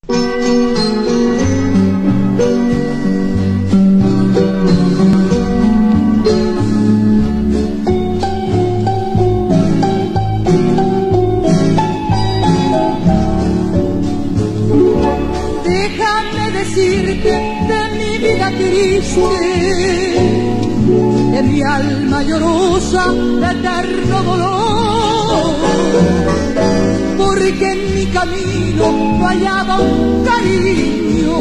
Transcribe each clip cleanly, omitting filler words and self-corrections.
Déjame decirte de mi vida triste, de mi alma llorosa de eterno dolor, porque en mi camino no hallaba un cariño,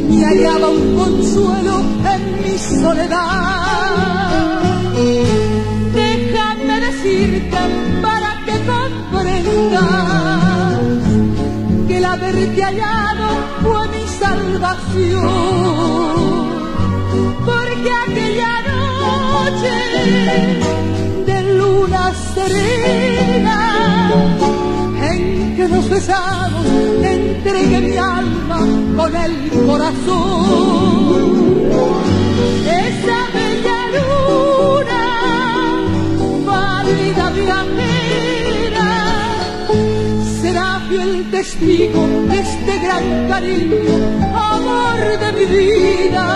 ni hallaba un consuelo en mi soledad. Déjame decirte para que comprendas que el haberte hallado fue mi salvación, porque aquella noche de luna serena en que nos besamos, entregué mi alma con el corazón. Esa bella luna, pálida viajera, será fiel testigo de este gran cariño, amor de mi vida.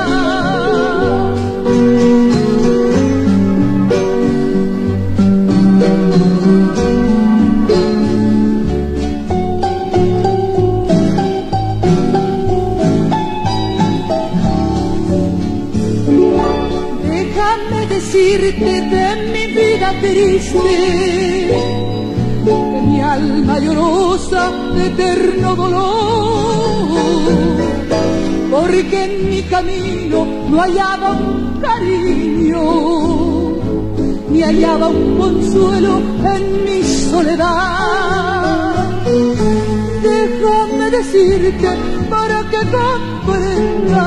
Déjame decirte de mi vida triste, de mi alma llorosa de eterno dolor, porque en mi camino no hallaba un cariño, ni hallaba un consuelo en mi soledad. Déjame decirte para que comprendas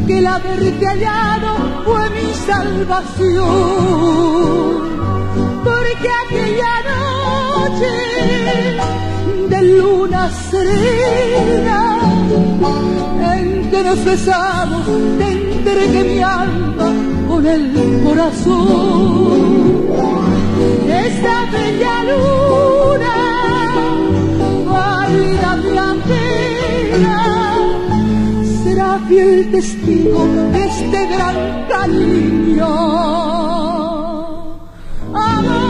que el haberte hallado fue mi salvación, porque aquella noche de luna serena en que nos besamos, te entregué mi alma con el corazón. Esta bella luna, pálida viajera, será fiel testigo de este gran cariño, amor